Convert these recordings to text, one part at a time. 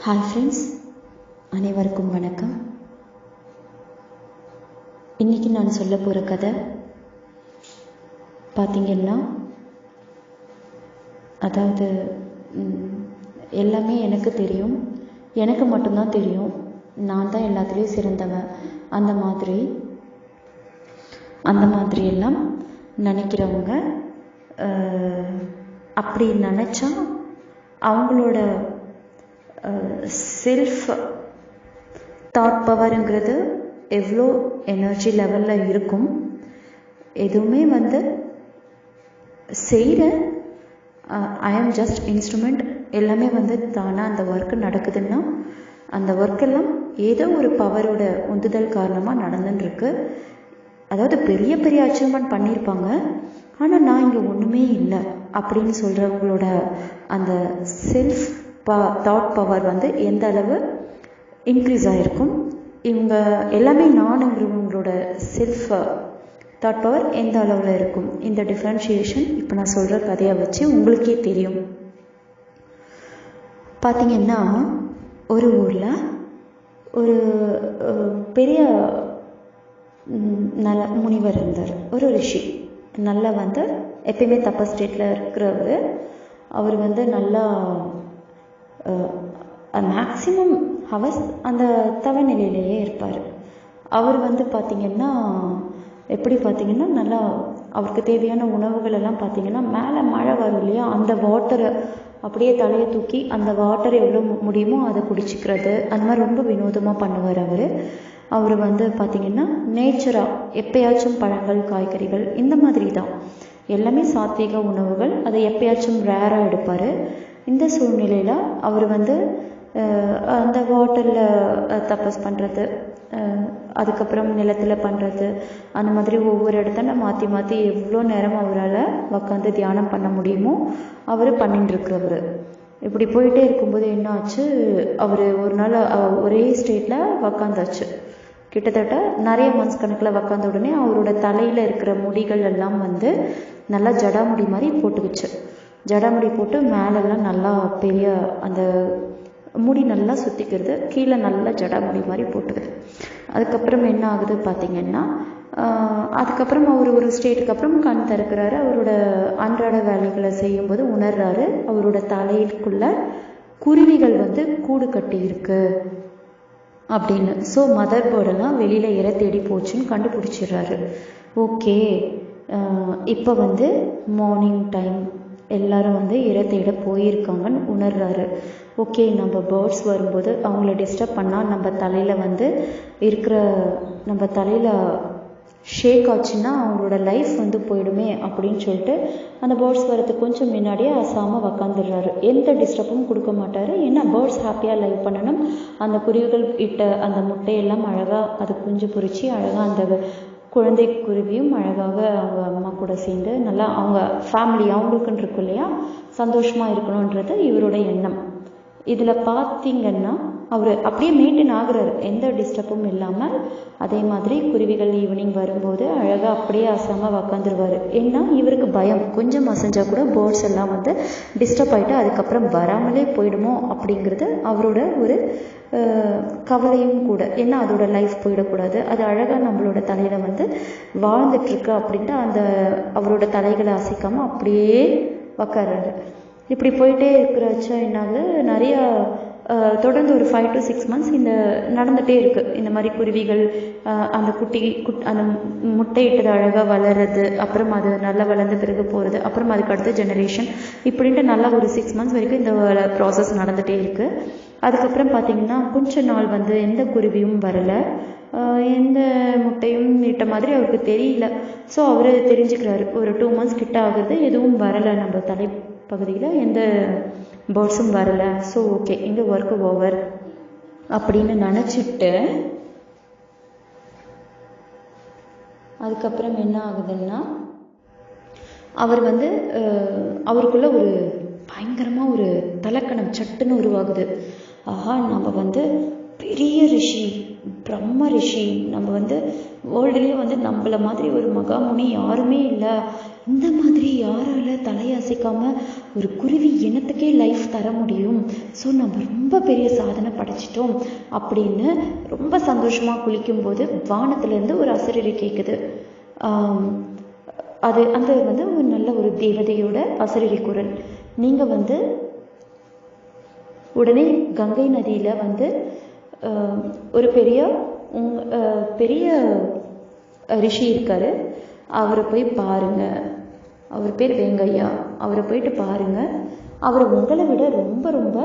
Hi friends, அனைவருக்கும் வணக்கம். இன்றைக்கி நான் சொல்ல போகிற கதை பார்த்திங்கன்னா, அதாவது எல்லாமே எனக்கு தெரியும், எனக்கு மட்டும்தான் தெரியும், நான் தான் எல்லாத்துலேயும் சிறந்தவன், அந்த மாதிரியெல்லாம் நினைக்கிறவங்க, அப்படி நினச்சா அவங்களோட செல்ஃப் தாட் பவருங்கிறது எவ்வளோ எனர்ஜி லெவலில் இருக்கும். எதுவுமே செய்கிற ஐ ஆம் ஜஸ்ட் இன்ஸ்ட்ருமெண்ட், எல்லாமே தானாக அந்த ஒர்க்கு நடக்குதுன்னா அந்த ஒர்க்கெல்லாம் ஏதோ ஒரு பவரோட உந்துதல் காரணமாக நடந்துட்டுருக்கு. அதாவது பெரிய பெரிய அச்சீவ்மெண்ட் பண்ணியிருப்பாங்க, ஆனால் நான் இங்கே ஒன்றுமே இல்லை அப்படின்னு சொல்கிறவங்களோட அந்த செல்ஃப் தாட் பவர் எந்த அளவு இன்க்ரீஸ் ஆகிருக்கும், இவங்க எல்லாமே நானுங்கிறவங்களோட செல்ஃப் தாட் பவர் எந்த அளவில் இருக்கும். இந்த டிஃப்ரென்ஷியேஷன் இப்போ நான் சொல்கிற கதையை வச்சு உங்களுக்கே தெரியும். பார்த்திங்கன்னா, ஒரு ஊரில் ஒரு பெரிய நல்ல முனிவர் இருந்தார், ஒரு ரிஷி. நல்லா எப்பயுமே தப்ப ஸ்டேட்டில் இருக்கிறவர். அவர் நல்லா மேக்ஸிமம் ஹவர்ஸ் அந்த தவநிலையிலேயே இருப்பார். அவர் பார்த்திங்கன்னா எப்படி பார்த்திங்கன்னா, நல்லா அவருக்கு தேவையான உணவுகள் எல்லாம் பார்த்திங்கன்னா, மேலே மழை வரும் இல்லையா, அந்த வாட்டரை அப்படியே தலையை தூக்கி அந்த வாட்டர் எவ்வளோ முடியுமோ அதை குடிச்சிக்கிறது, அந்த மாதிரி ரொம்ப வினோதமாக பண்ணுவார். அவர் பார்த்திங்கன்னா நேச்சராக எப்பயாச்சும் பழங்கள், காய்கறிகள் இந்த மாதிரி தான், எல்லாமே சாத்வீக உணவுகள், அதை எப்பயாச்சும் ரேராக எடுப்பார். இந்த சூழ்நிலையில் அவர் அந்த வாட்டரில் தபஸ் பண்ணுறது, அதுக்கப்புறம் நிலத்தில் பண்ணுறது, அந்த மாதிரி ஒவ்வொரு இடத்துல மாற்றி மாற்றி எவ்வளோ நேரம் அவரால் உட்காந்து தியானம் பண்ண முடியுமோ அவர் பண்ணிட்டுருக்கிறவர். இப்படி போயிட்டே இருக்கும்போது என்ன ஆச்சு, அவர் ஒரு நாள் ஒரே ஸ்டேட்டில் உக்காந்தாச்சு. கிட்டத்தட்ட நிறைய மந்த்ஸ் கணக்கில் உக்காந்த உடனே அவரோட தலையில் இருக்கிற முடிகள் எல்லாம் நல்லா ஜடாமுடி மாதிரி போட்டுக்குச்சு. ஜடாமுடி போட்டு மேலெல்லாம் நல்லா பெரிய அந்த முடி நல்லா சுற்றிக்கிறது, கீழே நல்லா ஜடாமுடி மாதிரி போட்டுக்குது. அதுக்கப்புறம் என்ன ஆகுது பார்த்திங்கன்னா, அதுக்கப்புறம் அவர் ஒரு ஸ்டேட்டுக்கு அப்புறம் கண் திறக்கிறாரு. அவரோட அன்றாட வேலைகளை செய்யும்போது உணர்றாரு, அவரோட தலைக்குள்ள குருவிகள் கூடு கட்டி இருக்கு அப்படின்னு. ஸோ மதர் பேர்டெல்லாம் வெளியில் இறை தேடி போச்சுன்னு கண்டுபிடிச்சிடுறாரு. ஓகே, இப்போ மார்னிங் டைம், எல்லாரும் இறை தேட போயிருக்காங்கன்னு உணர்றாரு. ஓகே, நம்ம பேர்ட்ஸ் வரும்போது அவங்கள டிஸ்டர்ப் பண்ணால் நம்ம தலையில் இருக்கிற நம்ம தலையில் ஷேக் ஆச்சுன்னா அவங்களோட லைஃப் போயிடுமே அப்படின்னு சொல்லிட்டு அந்த பேர்ட்ஸ் வரதுக்கு கொஞ்சம் முன்னாடியே அசாமல் உக்காந்துடுறாரு. எந்த டிஸ்டர்பும் கொடுக்க மாட்டார். ஏன்னா பேர்ட்ஸ் ஹாப்பியாக லைவ் பண்ணணும். அந்த குருவிகள் இட்ட அந்த முட்டையெல்லாம் அழகாக அது குஞ்சு பொறிச்சு அழகாக அந்த குழந்தை குருவியும் அழகாக அவங்க அம்மா கூட சேர்ந்து நல்லா அவங்க ஃபேமிலி அவங்களுக்குன்னு இருக்கும் இல்லையா, சந்தோஷமாக இருக்கணுன்றது இவரோட எண்ணம். இதில் பார்த்திங்கன்னா அவர் அப்படியே மெயின்டைன் ஆகுறாரு, எந்த டிஸ்டர்பும் இல்லாமல். அதே மாதிரி குருவிகள் ஈவினிங் வரும்போது அழகாக அப்படியே அசாமல் உக்காந்துருவார். ஏன்னா இவருக்கு பயம், கொஞ்சம் அசைஞ்சால் கூட பேர்ட்ஸ் எல்லாம் டிஸ்டர்ப் ஆகிட்டு அதுக்கப்புறம் வராமலே போயிடுமோ அப்படிங்கிறது அவரோட ஒரு கவலையும் கூட. ஏன்னா அதோட லைஃப் போயிடக்கூடாது, அது அழகாக நம்மளோட தலையில் வாழ்ந்துட்டுருக்கு அப்படின்ட்டு அந்த அவரோட தலைகளை அசைக்காமல் அப்படியே உக்கார்றாரு. இப்படி போயிட்டே இருக்கிறச்ச என்னால் நிறையா தொடர்ந்து ஒரு 5 to 6 months இந்த நடந்துகிட்டே இருக்குது. இந்த மாதிரி குருவிகள் அந்த அந்த முட்டையிட்டது அழகாக வளர்றது, அப்புறம் அது நல்லா வளர்ந்த பிறகு போகிறது, அப்புறம் அதுக்கு அடுத்த ஜெனரேஷன், இப்படின்ட்டு நல்லா ஒரு 6 months வரைக்கும் இந்த ப்ராசஸ் நடந்துகிட்டே இருக்குது. அதுக்கப்புறம் பார்த்திங்கன்னா கொஞ்ச நாள் எந்த குருவியும் வரலை, எந்த முட்டையும் இட்ட மாதிரி அவருக்கு தெரியல. ஸோ அவர் தெரிஞ்சுக்கிறாரு, ஒரு 2 months கிட்ட ஆகுது, எதுவும் வரலை, நம்ம தலைப்பகுதியில் எந்த பேர்ட்ஸும் வரலை. ஸோ ஓகே, இந்த ஒர்க்கு ஓவர் அப்படின்னு நினச்சிட்டு அதுக்கப்புறம் என்ன ஆகுதுன்னா, அவர் அவருக்குள்ள ஒரு பயங்கரமாக ஒரு தலக்கணம் சட்டுன்னு உருவாகுது. ஆஹா, நம்ம பெரிய ரிஷி, பிரம்ம ரிஷி. நம்ம வந்து வேர்ல்டுலேயே வந்து நம்மள மாதிரி ஒரு மகாமுனி யாருமே இல்லை. இந்த மாதிரி யாரால தலையசைக்காம ஒரு குருவி இனத்துக்கே லைஃப் தர முடியும். ஸோ நம்ம ரொம்ப பெரிய சாதனை படைச்சிட்டோம் அப்படின்னு ரொம்ப சந்தோஷமாக குளிக்கும்போது வானத்திலேருந்து ஒரு அசரீரி கேட்குது. அது அந்த வந்து ஒரு நல்ல ஒரு தேவதையோட அசரீரி குரல். நீங்கள் வந்து உடனே கங்கை நதியில் வந்து ஒரு பெரிய ரிஷி இருக்காரு, அவரை போய் பாருங்க. அவர் பேர் வேங்கையா. அவரை போயிட்டு பாருங்க. அவர் உங்களை விட ரொம்ப ரொம்ப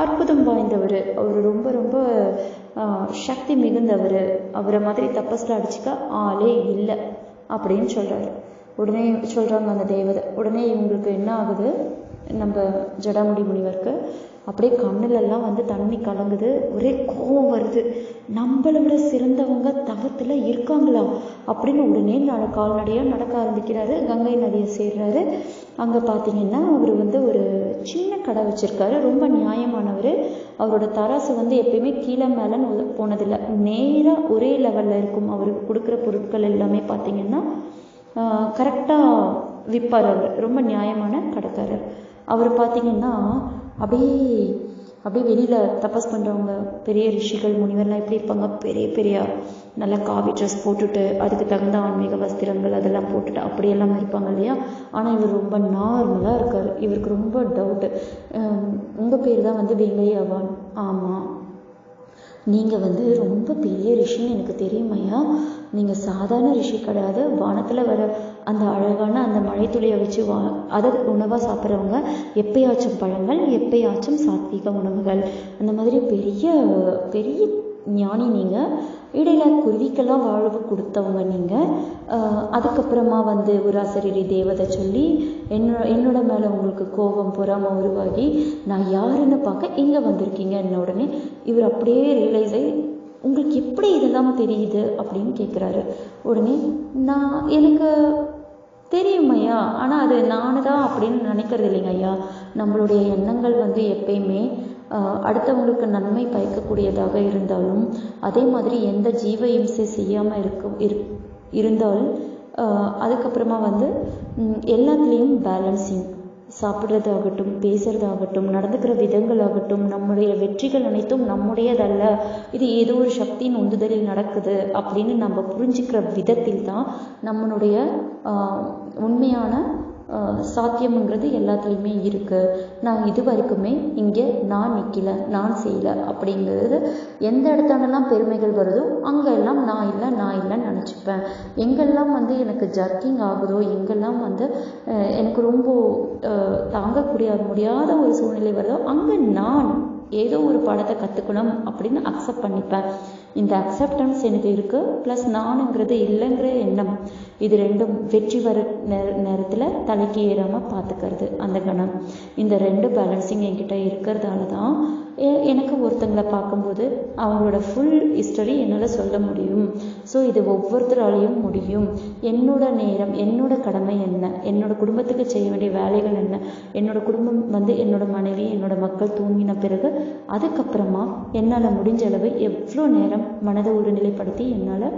அற்புதம் வாய்ந்தவர். அவர் ரொம்ப ரொம்ப சக்தி மிகுந்தவர். அவரை மாதிரி தப்பஸ்ல அடிச்சுக்க ஆளே இல்லை அப்படின்னு சொல்றாரு. உடனே சொல்றாங்க அந்த தேவதை. உடனே இவங்களுக்கு என்ன ஆகுது, நம்ம ஜடாமுடி முனிவருக்கு அப்படியே கண்ணுலெல்லாம் வந்து தண்ணி கலங்குது. ஒரே கோபம் வருது. நம்மளை விட சிறந்தவங்க தவத்தில் இருக்காங்களா அப்படின்னு உடனே கால்நடையாக நடக்க ஆரம்பிக்கிறாரு. கங்கை நதியை சேர்றாரு. அங்கே பார்த்தீங்கன்னா அவர் வந்து ஒரு சின்ன கடை வச்சுருக்காரு. ரொம்ப நியாயமானவர். அவரோட தராசு வந்து எப்பயுமே கீழே மேலேன்னு போனதில்லை, நேராக ஒரே லெவலில் இருக்கும். அவருக்கு கொடுக்குற பொருட்கள் எல்லாமே பார்த்தீங்கன்னா கரெக்டாக விற்பார். அவர் ரொம்ப நியாயமான கடைக்காரர். அவர் பார்த்தீங்கன்னா அப்படியே வெளியில் தபஸ் பண்ணுறவங்க பெரிய ரிஷிகள் முனிவர்லாம் எப்படி இருப்பாங்க, பெரிய நல்லா காவி ட்ரெஸ் போட்டுட்டு அதுக்கு தகுந்த ஆன்மீக வஸ்திரங்கள் அதெல்லாம் போட்டுட்டு அப்படியெல்லாம் இருப்பாங்க இல்லையா. ஆனால் இவர் ரொம்ப நார்மலாக இருக்கார். இவருக்கு ரொம்ப டவுட்டு. உங்கள் பேர் தான் வந்து வேங்கையாவான்? ஆமாம். நீங்கள் வந்து ரொம்ப பெரிய ரிஷின்னு எனக்கு தெரியுமையா. நீங்கள் சாதாரண ரிஷி கிடையாது. வானத்தில் வர அந்த அழகான அந்த மழைத்துளியை வச்சு அதை உணவாக சாப்பிட்றவங்க. எப்பயாச்சும் பழங்கள், எப்பயாச்சும் சாத்வீக உணவுகள், அந்த மாதிரி பெரிய ஞானி நீங்கள். இடையில குருவிக்கெல்லாம் வாழ்வு கொடுத்தவங்க நீங்கள். அதுக்கப்புறமா வந்து ஒரு அசரீரி தேவதை சொல்லி என்னோட மேலே உங்களுக்கு கோபம் பொறாமல் உருவாகி நான் யாருன்னு பார்க்க இங்கே வந்திருக்கீங்க. உடனே இவர் அப்படியே ரியலைஸ் ஆகி உங்களுக்கு எப்படி இதெல்லாம் தெரியுது அப்படின்னு கேட்குறாரு. உடனே எனக்கு தெரியும் ஐயா, ஆனால் அது நானு தான் அப்படின்னு நினைக்கிறது இல்லைங்க ஐயா. நம்மளுடைய எண்ணங்கள் வந்து எப்பயுமே அடுத்தவங்களுக்கு நன்மை பயக்கக்கூடியதாக இருந்தாலும், அதே மாதிரி எந்த ஜீவ இம்சை செய்யாமல் இருந்தால் அதுக்கப்புறமா வந்து எல்லாத்துலேயும் பேலன்சிங், சாப்பிட்றதாகட்டும், பேசுறதாகட்டும், நடந்துக்கிற விதங்களாகட்டும், நம்முடைய வெற்றிகள் அனைத்தும் நம்முடையதல்ல, இது ஏதோ ஒரு சக்தியின் உந்துதலில் நடக்குது அப்படின்னு நம்ம புரிஞ்சுக்கிற விதத்தில் தான் நம்மளுடைய உண்மையான சாத்தியம்ங்கிறது எல்லாத்துலேயுமே இருக்குது. நான் இது வரைக்குமே இங்கே நான் நிற்கல, நான் செய்யலை அப்படிங்கிறது எந்த இடத்தானெல்லாம் பெருமைகள் வருதோ அங்கெல்லாம் நான் இல்லைன்னு நினச்சிப்பேன். எங்கெல்லாம் வந்து எனக்கு ஜர்க்கிங் ஆகுதோ, எங்கெல்லாம் வந்து எனக்கு ரொம்ப தாங்கக்கூடிய முடியாத ஒரு சூழ்நிலை வருதோ அங்கே நான் ஏதோ ஒரு பாடத்தை கற்றுக்கணும் அப்படின்னு அக்செப்ட் பண்ணிப்பேன். இந்த அக்செப்டன்ஸ் எனக்கு இருக்குது, ப்ளஸ் நானுங்கிறது இல்லைங்கிற எண்ணம், இது ரெண்டும் வெற்றி வர நேரத்தில் தலைக்கு ஏறாமல் பார்த்துக்கிறது அந்த கணம். இந்த ரெண்டு பேலன்சிங் என்கிட்ட இருக்கிறதால தான் எனக்கு ஒருத்தங்களை பார்க்கும்போது அவங்களோட ஃபுல் ஹிஸ்டரி என்னால் சொல்ல முடியும். ஸோ இது ஒவ்வொருத்தராலையும் முடியும். என்னோட நேரம், என்னோட கடமை என்ன, என்னோட குடும்பத்துக்கு செய்ய வேண்டிய வேலைகள் என்ன, என்னோட குடும்பம் வந்து என்னோட மனைவி, என்னோட மக்கள் தூங்கின பிறகு அதுக்கப்புறமா என்னால் முடிஞ்ச அளவு எவ்வளோ நேரம் மனதை ஒரு நிலைப்படுத்தி என்னால்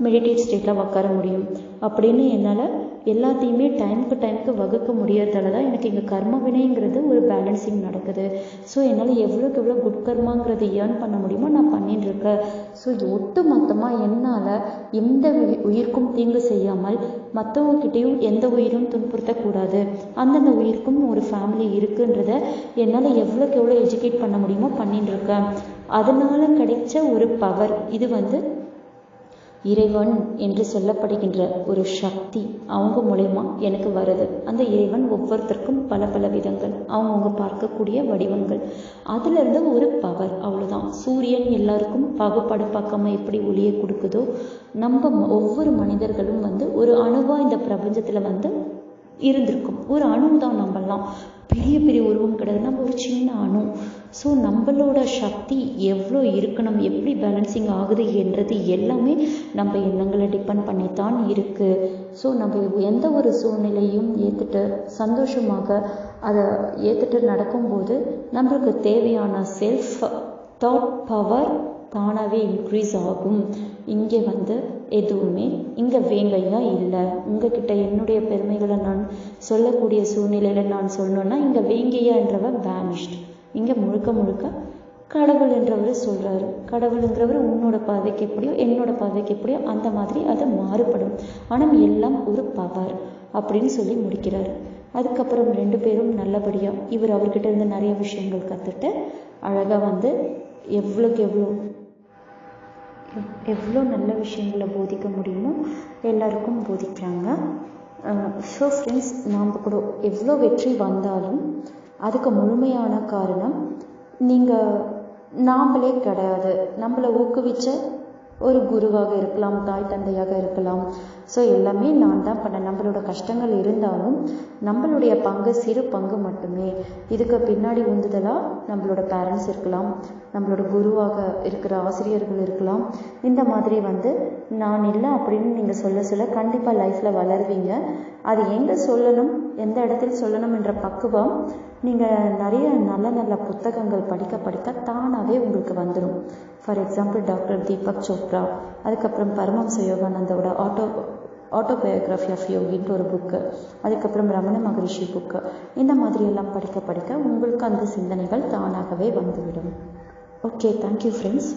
மெடிடேட் ஸ்டேட்டில் உட்கார முடியும் அப்படின்னு என்னால் எல்லாத்தையுமே டைமுக்கு வகுக்க முடியறதால தான் எனக்கு இங்கே கர்ம வினைங்கிறது ஒரு பேலன்சிங் நடக்குது. ஸோ என்னால் எவ்வளோக்கு எவ்வளோ குட் கர்மாங்கிறது ஏர்ன் பண்ண முடியுமோ நான் பண்ணிட்டு இருக்கேன். ஸோ ஒட்டு மொத்தமாக என்னால் எந்த உயிருக்கும் தீங்கு செய்யாமல் மற்றவங்ககிட்டையும் எந்த உயிரும் துன்புறுத்தக்கூடாது, அந்தந்த உயிருக்கும் ஒரு ஃபேமிலி இருக்குன்றத என்னால் எவ்வளோக்கு எவ்வளோ எஜுகேட் பண்ண முடியுமோ பண்ணிட்டு இருக்கேன். அதனால கிடைச்ச ஒரு பவர், இது வந்து இறைவன் என்று சொல்லப்படுகின்ற ஒரு சக்தி அவங்க மூலயமா எனக்கு வருது. அந்த இறைவன் ஒவ்வொருத்தருக்கும் பல பல விதங்கள், அவங்கவுங்க பார்க்கக்கூடிய வடிவங்கள், அதுலேருந்து ஒரு பவர், அவ்வளோதான். சூரியன் எல்லாருக்கும் பாகுபாடு பார்க்காம எப்படி ஒளியை கொடுக்குதோ, நம்ம ஒவ்வொரு மனிதர்களும் வந்து ஒரு அணுவாக இந்த பிரபஞ்சத்தில் வந்து இருந்திருக்கும். ஒரு அணு தான், நம்மெல்லாம் பெரிய உருவம் கிடையாது, நம்ம ஒரு சின்ன அணு. ஸோ நம்மளோட சக்தி எவ்வளோ இருக்கணும், எப்படி பேலன்சிங் ஆகுது என்றது எல்லாமே நம்ம எண்ணங்களை டிபெண்ட் பண்ணித்தான் இருக்குது. ஸோ நம்ம எந்த ஒரு சூழ்நிலையும் ஏற்றுட்டு சந்தோஷமாக அதை ஏற்றுட்டு நடக்கும்போது நம்மளுக்கு தேவையான செல்ஃப் தாட் பவர் தானாகவே இன்க்ரீஸ் ஆகும். இங்கே வந்து எதுவுமே இங்கே வேங்கையாக இல்லை. உங்ககிட்ட என்னுடைய பெருமைகளை நான் சொல்லக்கூடிய சூழ்நிலையில் நான் சொல்லணுன்னா இங்கே வேங்கையான்றவ வேனிஷ்ட். இங்கே முழுக்க முழுக்க கடவுள் என்றவர் சொல்கிறாரு. கடவுளுங்கிறவர் உன்னோட பார்வைக்கு எப்படியோ என்னோட பார்வைக்கு எப்படியோ அந்த மாதிரி அது மாறுபடும். ஆனால் எல்லாம் ஒரு பவர் அப்படின்னு சொல்லி முடிக்கிறார். அதுக்கப்புறம் 2 பேரும் நல்லபடியாக இவர் அவர்கிட்ட இருந்து நிறைய விஷயங்கள் கற்றுட்டு அழகாக வந்து எவ்வளோ நல்ல விஷயங்களை போதிக்க முடியுமோ எல்லாருக்கும் போதிக்கிறாங்க. ஸோ ஃப்ரெண்ட்ஸ், நாம் கூட எவ்வளோ வெற்றி வந்தாலும் அதுக்கு முழுமையான காரணம் நாமளே கிடையாது. நம்மளை ஊக்குவிச்ச ஒரு குருவாக இருக்கலாம், தாய் தந்தையாக இருக்கலாம். ஸோ எல்லாமே நான் தான் பண்ணேன். நம்மளோட கஷ்டங்கள் இருந்தாலும் நம்மளுடைய பங்கு சிறு பங்கு மட்டுமே. இதுக்கு பின்னாடி உந்துதலாக நம்மளோட பேரண்ட்ஸ் இருக்கலாம், நம்மளோட குருவாக இருக்கிற ஆசிரியர்கள் இருக்கலாம். இந்த மாதிரி வந்து நான் இல்லை அப்படின்னு நீங்கள் சொல்ல கண்டிப்பாக லைஃப்பில் வளருவீங்க. அது எங்கே சொல்லணும், எந்த இடத்துல சொல்லணும் என்ற பக்குவம் நீங்கள் நிறைய நல்ல நல்ல புத்தகங்கள் படிக்க தானாகவே உங்களுக்கு வந்துடும். For example doctor Deepak Chopra, அதுக்கப்புறம் பரமஹம்ச யோகானந்தோட ஆட்டோபயோகிராஃபி ஆஃப் யோகின்ட்டு ஒரு புக்கு, அதுக்கப்புறம் ரமண மகரிஷி புக்கு. இந்த மாதிரியெல்லாம் படிக்க உங்களுக்கு அந்த சிந்தனைகள் தானாகவே வந்துவிடும். Okay, thank you friends.